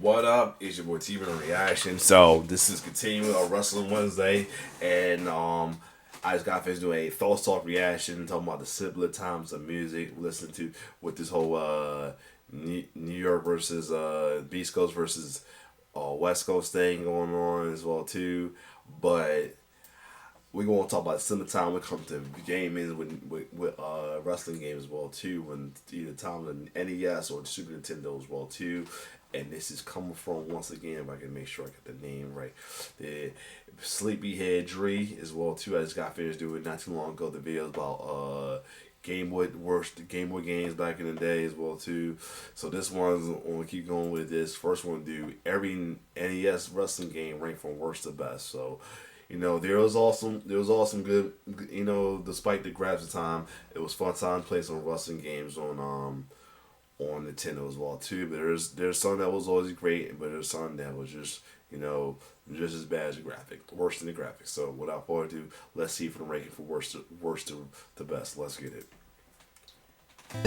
What up? It's your boy T on Reaction. So this is continuing our Wrestling Wednesday, and I just got finished doing a Thoughts Talk reaction, talking about the simpler times of music, listening to with this whole New York versus East Coast versus West Coast thing going on as well too. But we're going to talk about similar time when it comes to gaming with wrestling games as well too, when either time the NES or the Super Nintendo as well too. And this is coming from, once again, if I can make sure I get the name right, the Sleepyhead Dre as well too. I just got finished doing not too long ago the videos about worst Game Boy games back in the day as well too. So this one's I'm gonna keep going with this. First one, do every NES wrestling game ranked from worst to best. So there was awesome good, despite the graphics of time, it was fun time to play some wrestling games on Nintendo as well too. But there's some that was always great, but there's some that was just just as bad as the graphic, worse than the graphics. So without further ado, let's see from the ranking from worst to best. Let's get it.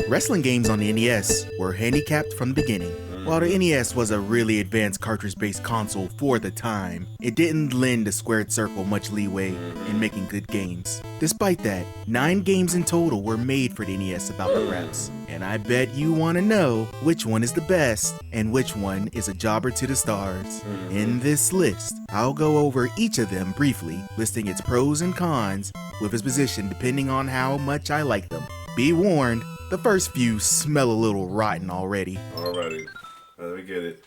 Wrestling games on the NES were handicapped from the beginning. While the NES was a really advanced cartridge-based console for the time, it didn't lend the squared circle much leeway in making good games. Despite that, 9 games in total were made for the NES about the reps, and I bet you want to know which one is the best and which one is a jobber to the stars. In this list, I'll go over each of them briefly, listing its pros and cons with its position depending on how much I like them. Be warned, the first few smell a little rotten already. Alrighty, let me get it.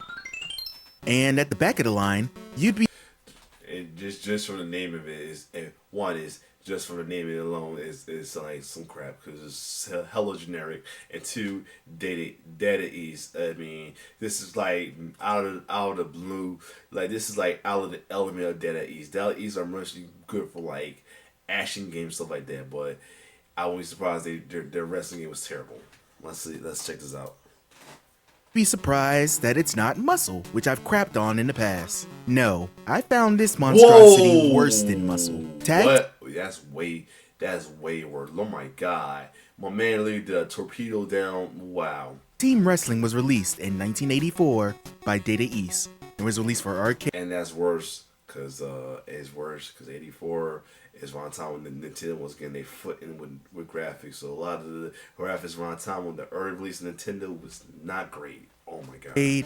And at the back of the line, you'd be... And just from the name of it is, and one is just from the name of it alone is like some crap because it's hella generic. And two, Data East. I mean, this is like out of the blue. Like this is like out of the element of Data East. Data East are mostly good for like action games, stuff like that, but I wouldn't be surprised their wrestling game was terrible. Let's see. Let's check this out. Be surprised that it's not Muscle, which I've crapped on in the past. No, I found this monstrosity worse than Muscle. What? That's way worse. Oh my god. My man laid the torpedo down. Wow. Team Wrestling was released in 1984 by Data East and was released for arcade. And that's worse because 84 is around time when the Nintendo was getting their foot in with graphics. So a lot of the graphics around time when the early release of Nintendo was not great. Oh my god. The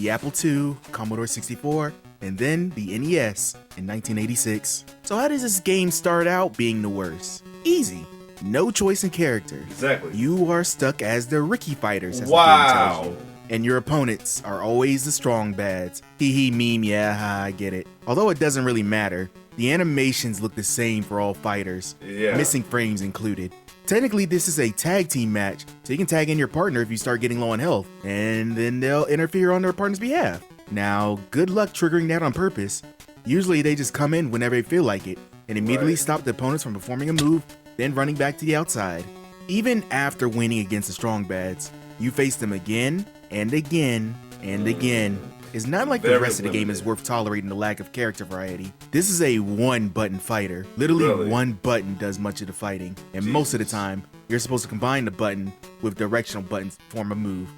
Apple II, Commodore 64, and then the NES in 1986. So how does this game start out being the worst? Easy. No choice in character. Exactly. You are stuck as the Ricky Fighters, as wow. the game tells you. And your opponents are always the strong bads. Hee meme, yeah, I get it. Although it doesn't really matter, the animations look the same for all fighters, missing frames included. Technically, this is a tag team match, so you can tag in your partner if you start getting low on health, and then they'll interfere on their partner's behalf. Now, good luck triggering that on purpose. Usually they just come in whenever they feel like it, and immediately stop the opponents from performing a move, then running back to the outside. Even after winning against the strong bads, you face them again, and again, and again. It's not like the rest of the game is worth tolerating the lack of character variety. This is a one-button fighter. Literally one button does much of the fighting, and most of the time, you're supposed to combine the button with directional buttons to form a move.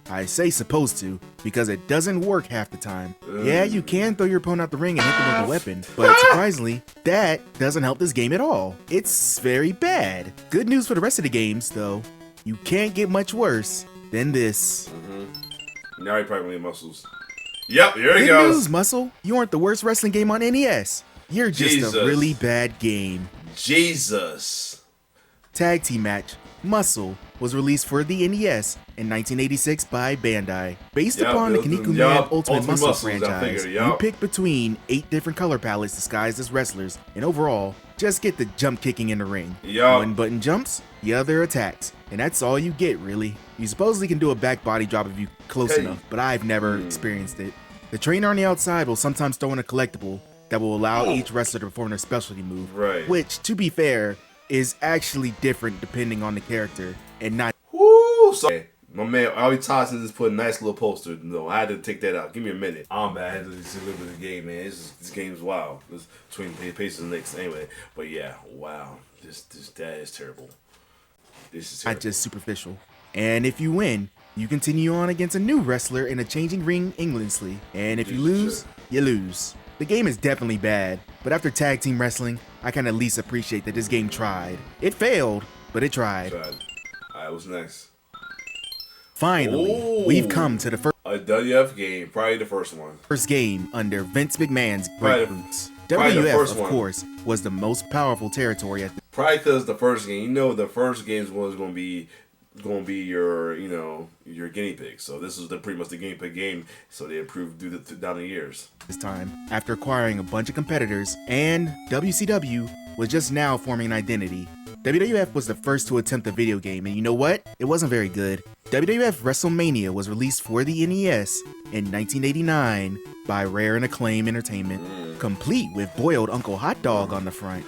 I say supposed to, because it doesn't work half the time. Yeah, you can throw your opponent out the ring and hit them with a weapon, but surprisingly, that doesn't help this game at all. It's very bad. Good news for the rest of the games, though. You can't get much worse than this. Now he probably muscles. Yep, here he Good goes. news, Muscle. You aren't the worst wrestling game on NES. You're just a really bad game. Jesus. Tag team match, Muscle, was released for the NES in 1986 by Bandai. Based upon the Kinnikuman Ultimate Muscle franchise, you pick between 8 different color palettes disguised as wrestlers, and overall, just get the jump kicking in the ring. One button jumps, the other attacks, and that's all you get, really. You supposedly can do a back body drop if you close enough, but I've never experienced it. The trainer on the outside will sometimes throw in a collectible that will allow each wrestler to perform their specialty move, which, to be fair, is actually different depending on the character and not. Woo! So, my man, Ari Thompson just put a nice little poster. No, I had to take that out. Give me a minute. I'm bad. I had to deliver the game, man. This game's wild. It's between Pacers and Knicks, anyway. But yeah, wow. That is terrible. This is terrible. Not just superficial. And if you win, You continue on against a new wrestler in a changing ring endlessly, and if you lose, you lose. The game is definitely bad, but after tag team wrestling, I can at least appreciate that this game tried. It failed, but it tried. Alright, what's next? Finally, we've come to the first a WF game, probably the first one. First game under Vince McMahon's great boots. WF, of course, was the most powerful territory at the probably because the first game, the first game was going to be your, your guinea pig. So this was pretty much the guinea pig game. So they improved down the years. This time, after acquiring a bunch of competitors, and WCW was just now forming an identity. WWF was the first to attempt a video game, and you know what? It wasn't very good. WWF WrestleMania was released for the NES in 1989 by Rare and Acclaim Entertainment, complete with boiled Uncle Hot Dog on the front.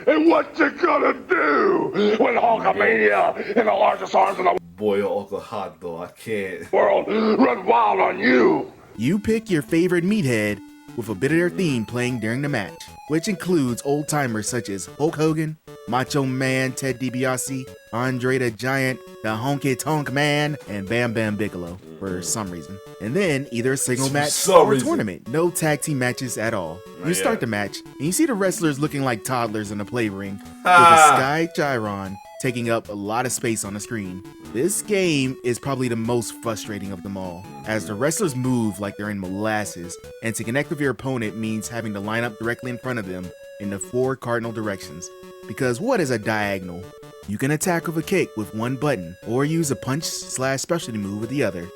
And what you gonna do when Hulkamania and the largest arms in the boiled Uncle Hot Dog? I can't. World run wild on you. You pick your favorite meathead with a bit of their theme playing during the match, which includes old-timers such as Hulk Hogan, Macho Man Ted DiBiase, Andre the Giant, the Honky Tonk Man, and Bam Bam Bigelow for some reason. And then either a single match or a tournament. No tag team matches at all. You start the match, and you see the wrestlers looking like toddlers in the play ring, with the Sky Gyron taking up a lot of space on the screen. This game is probably the most frustrating of them all, as the wrestlers move like they're in molasses, and to connect with your opponent means having to line up directly in front of them in the 4 cardinal directions. Because what is a diagonal? You can attack with a kick with one button, or use a punch/specialty move with the other.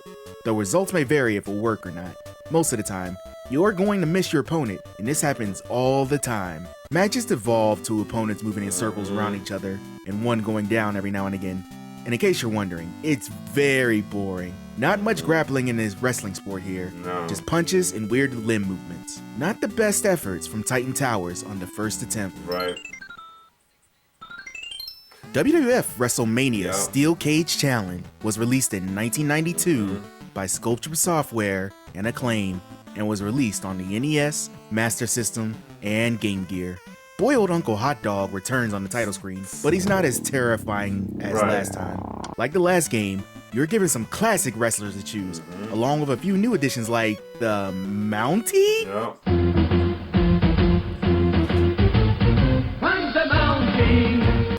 The results may vary if it will work or not. Most of the time, you're going to miss your opponent, and this happens all the time. Matches devolve to opponents moving in circles around each other, and one going down every now and again. And in case you're wondering, it's very boring. Not much grappling in this wrestling sport here. No. Just punches and weird limb movements. Not the best efforts from Titan Towers on the first attempt. Right. WWF WrestleMania Steel Cage Challenge was released in 1992 by Sculpture Software and Acclaim, and was released on the NES, Master System, and Game Gear. Boiled Uncle Hot Dog returns on the title screen, but he's not as terrifying as last time. Like the last game, you're given some classic wrestlers to choose, along with a few new additions like the Mountie?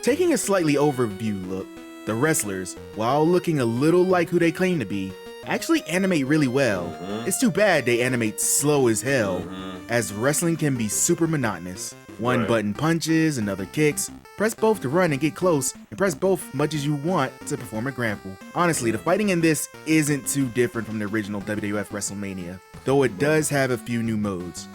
Taking a slightly overview look, the wrestlers, while looking a little like who they claim to be, actually animate really well. It's too bad they animate slow as hell, as wrestling can be super monotonous. One button punches, another kicks. Press both to run and get close, and press both much as you want to perform a grapple. Honestly, the fighting in this isn't too different from the original WWF WrestleMania, though it does have a few new modes.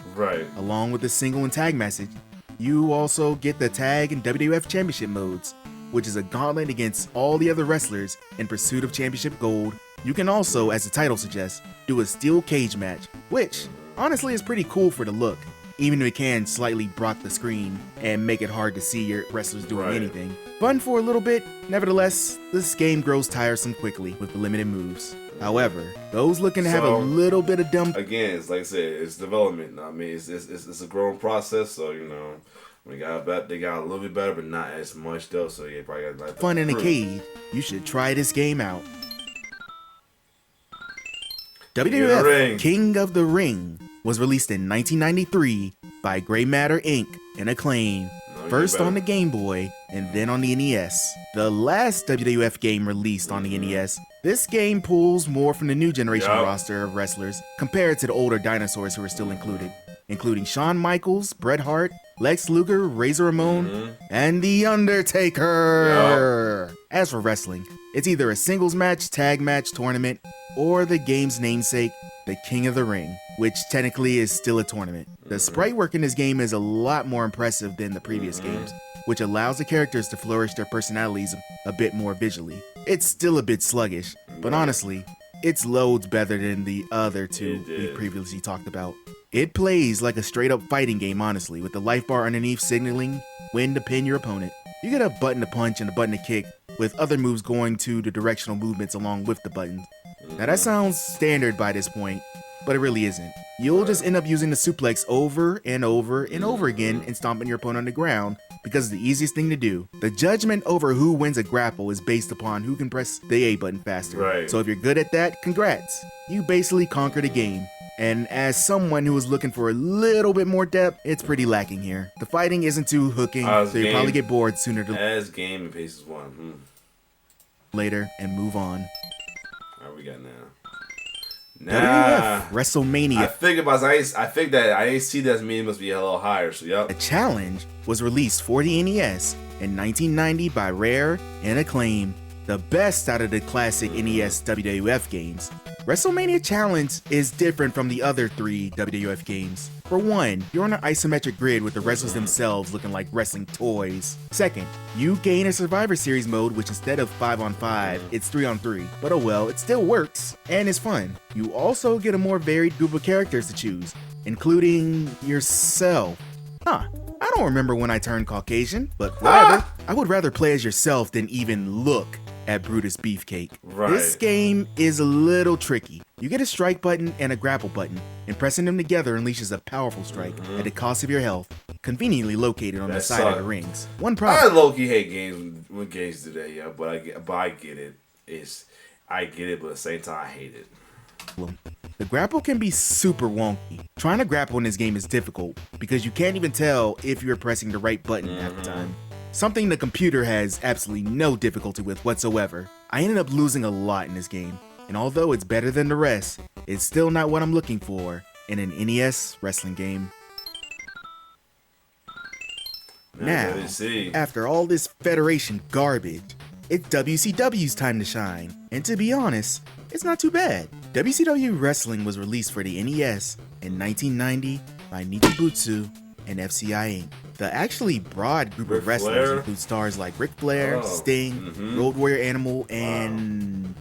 Along with the single and tag message, you also get the tag and WWF Championship modes, which is a gauntlet against all the other wrestlers in pursuit of championship gold. You can also, as the title suggests, do a steel cage match, which honestly is pretty cool for the look, even though it can slightly block the screen and make it hard to see your wrestlers doing anything. Fun for a little bit, nevertheless, this game grows tiresome quickly with the limited moves. However, those looking to have a little bit of dumb... Again, it's like I said, it's development. I mean, it's a growing process, so, they got a little bit better, but not as much, though, so yeah, probably got like fun in a cage. You should try this game out. WWF King of the Ring was released in 1993 by Grey Matter Inc. and Acclaim, first on the Game Boy and then on the NES. The last WWF game released on the NES, this game pulls more from the new generation roster of wrestlers compared to the older dinosaurs who are still included, including Shawn Michaels, Bret Hart, Lex Luger, Razor Ramon, and The Undertaker. As for wrestling, it's either a singles match, tag match, tournament, or the game's namesake, the King of the Ring, which technically is still a tournament. The sprite work in this game is a lot more impressive than the previous games, which allows the characters to flourish their personalities a bit more visually. It's still a bit sluggish, but honestly, it's loads better than the other two we previously talked about. It plays like a straight up fighting game, honestly, with the life bar underneath signaling when to pin your opponent. You get a button to punch and a button to kick, with other moves going to the directional movements along with the buttons. Now that sounds standard by this point, but it really isn't. You'll just end up using the suplex over and over and over again and stomping your opponent on the ground because it's the easiest thing to do. The judgment over who wins a grapple is based upon who can press the A button faster. Right. So if you're good at that, congrats. You basically conquered a game. And as someone who was looking for a little bit more depth, it's pretty lacking here. The fighting isn't too hooking, so you'll probably get bored sooner than as game and pace is one. later and move on. Alright, we got now. WWF WrestleMania. I think that I see that mean must be a little higher. So yep. The challenge was released for the NES in 1990 by Rare and Acclaim, the best out of the classic NES WWF games. WrestleMania Challenge is different from the other 3 WWF games. For one, you're on an isometric grid with the wrestlers themselves looking like wrestling toys. Second, you gain a Survivor Series mode, which instead of 5-on-5, it's 3-on-3. But oh well, it still works, and it's fun. You also get a more varied group of characters to choose, including yourself. I don't remember when I turned Caucasian, but whatever. I would rather play as yourself than even look at Brutus Beefcake. Right. This game is a little tricky. You get a strike button and a grapple button, and pressing them together unleashes a powerful strike at the cost of your health, conveniently located on the side of the rings. One problem. I low-key hate games when games do that, yeah, but I get it. I get it, but at the same time, I hate it. The grapple can be super wonky. Trying to grapple in this game is difficult because you can't even tell if you're pressing the right button half the time. Something the computer has absolutely no difficulty with whatsoever. I ended up losing a lot in this game, and although it's better than the rest, it's still not what I'm looking for in an NES wrestling game. Now, after all this Federation garbage, it's WCW's time to shine, and to be honest, it's not too bad. WCW Wrestling was released for the NES in 1990 by Nichibutsu and FCI Inc. The actually broad group of wrestlers includes stars like Ric Flair, Sting, Road Warrior Animal, and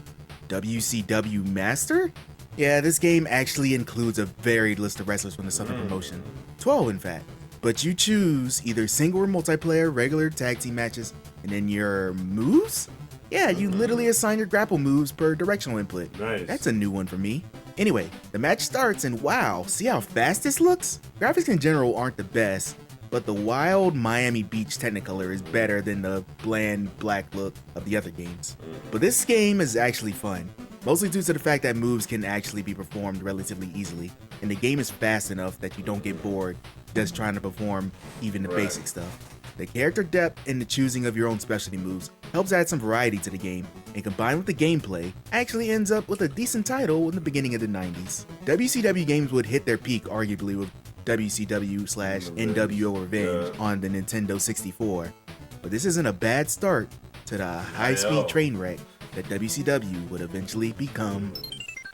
WCW Master? Yeah, this game actually includes a varied list of wrestlers from the Southern promotion. 12 in fact. But you choose either single or multiplayer, regular tag team matches, and then your moves? Yeah, you literally assign your grapple moves per directional input. Nice. That's a new one for me. Anyway, the match starts and wow, see how fast this looks? Graphics in general aren't the best, but the wild Miami Beach Technicolor is better than the bland black look of the other games. But this game is actually fun, mostly due to the fact that moves can actually be performed relatively easily, and the game is fast enough that you don't get bored just trying to perform even the basic stuff. The character depth and the choosing of your own specialty moves helps add some variety to the game, and combined with the gameplay, actually ends up with a decent title in the beginning of the 90s. WCW games would hit their peak arguably with WCW/NWO Revenge on the Nintendo 64, but this isn't a bad start to the high-speed train wreck that WCW would eventually become.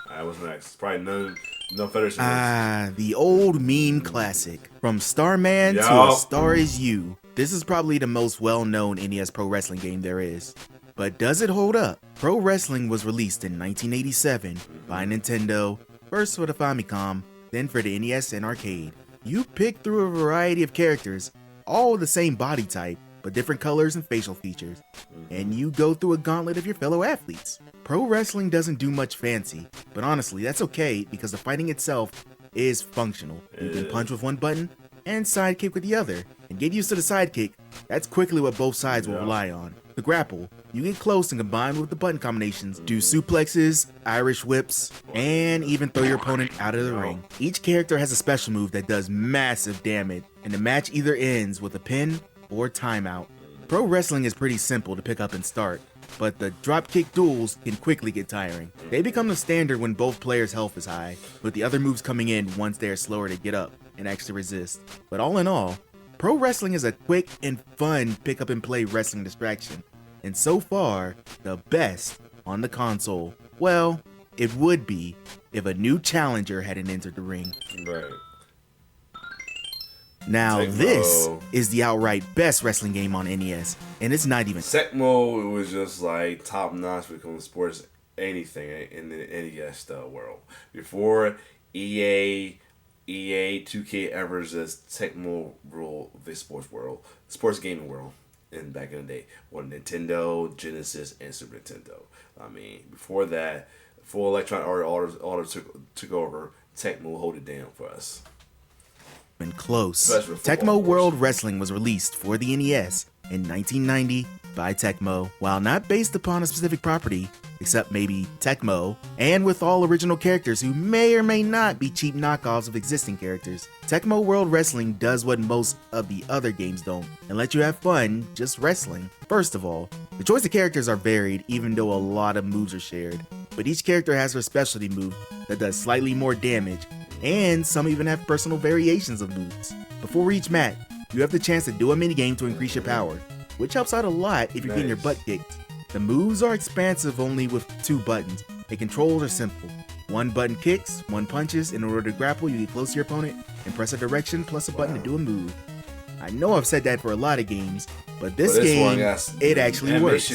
Alright, what's next? Probably no Federation. The old meme classic, From Starman to A Star Is You. This is probably the most well-known NES Pro Wrestling game there is. But does it hold up? Pro Wrestling was released in 1987 by Nintendo, first for the Famicom, then for the NES and arcade. You pick through a variety of characters, all the same body type, but different colors and facial features, and you go through a gauntlet of your fellow athletes. Pro Wrestling doesn't do much fancy, but honestly that's okay because the fighting itself is functional. You can punch with one button and sidekick with the other, and get used to the sidekick. That's quickly what both sides will rely on. The grapple, you get close and combine with the button combinations, do suplexes, Irish whips, and even throw your opponent out of the ring. Each character has a special move that does massive damage, and the match either ends with a pin or timeout. Pro Wrestling is pretty simple to pick up and start, but the dropkick duels can quickly get tiring. They become the standard when both players' health is high, with the other moves coming in once they are slower to get up and actually resist. But all in all, Pro Wrestling is a quick and fun pick up and play wrestling distraction, and so far, the best on the console. Well, it would be if a new challenger hadn't entered the ring. Right. Now Tecmo. This is the outright best wrestling game on NES, and it's not even. Tecmo, it was just like top notch when it comes to sports, anything in the NES world. Before EA 2K ever just Tecmo ruled the sports gaming world in back in the day. Well, Nintendo, Genesis, and Super Nintendo. I mean, before that, before Electronic Arts took over, Tecmo hold it down for us. been close. Especially for football, Tecmo of course. World Wrestling was released for the NES in 1990 by Tecmo. While not based upon a specific property, except maybe Tecmo, and with all original characters who may or may not be cheap knockoffs of existing characters, Tecmo World Wrestling does what most of the other games don't, and let you have fun just wrestling. First of all, the choice of characters are varied even though a lot of moves are shared, but each character has their specialty move that does slightly more damage, and some even have personal variations of moves. Before each match, you have the chance to do a minigame to increase your power, which helps out a lot if you're getting your butt kicked. The moves are expansive only with 2 buttons, and controls are simple. 1 button kicks, 1 punches. In order to grapple, you get close to your opponent and press a direction plus a button to do a move. I know I've said that for a lot of games, but this game, it actually works.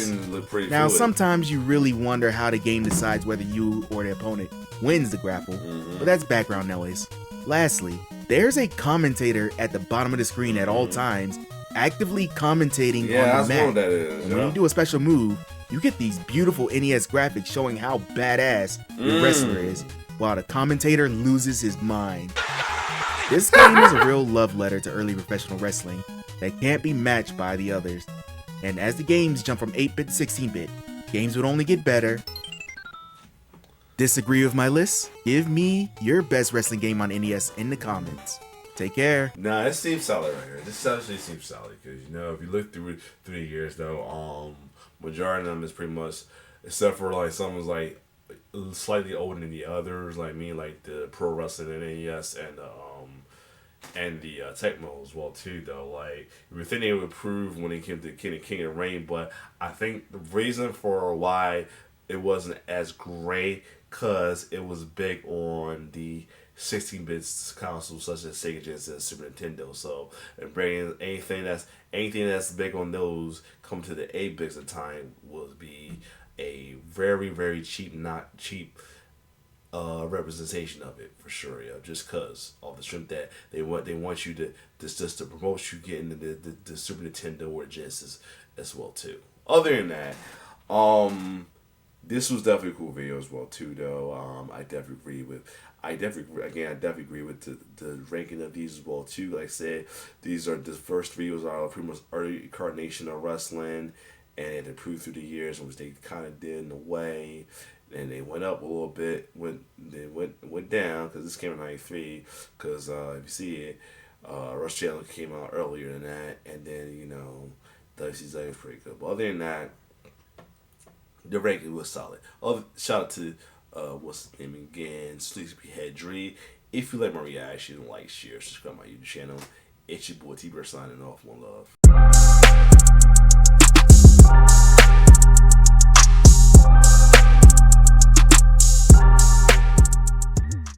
Now, sometimes you really wonder how the game decides whether you or the opponent wins the grapple, but that's background noise. Lastly, there's a commentator at the bottom of the screen at all times, actively commentating on the match. And when you do a special move, you get these beautiful NES graphics showing how badass your wrestler is, while the commentator loses his mind. This game is a real love letter to early professional wrestling that can't be matched by the others. And as the games jump from 8-bit to 16-bit, games would only get better. Disagree with my list? Give me your best wrestling game on NES in the comments. Take care. Nah, it seems solid right here. This actually seems solid because, you know, if you look through 3 years though, majority of them is pretty much, except for like someone's like slightly older than the others, like me, like the pro wrestling and NES and the Tecmo as well too. Though, like we think they would improve when it came to King of the Rain, but I think the reason for why it wasn't as great because it was big on the 16-bit consoles such as Sega Genesis and Super Nintendo. So, and bringing anything that's big on those come to the 8-bits at the time would be a very, very cheap representation of it for sure. Yeah, just cause of the strength that they want you to just to promote you getting the Super Nintendo or Genesis as well too. Other than that, this was definitely a cool video as well too, though. I definitely agree with the ranking of these as well too. Like I said, these are the first videos are pretty much early incarnation of wrestling, and it improved through the years, which they kind of did in a way. And they went up a little bit, went down because this came in '93. Because if you see it, Rush Channel came out earlier than that, and then WCW was pretty good. But other than that, the ranking was solid. Shout out to what's his name again, Sleepyhead Dre. If you like my reaction, like, share, subscribe to my YouTube channel. It's your boy T-Bird signing off. One love.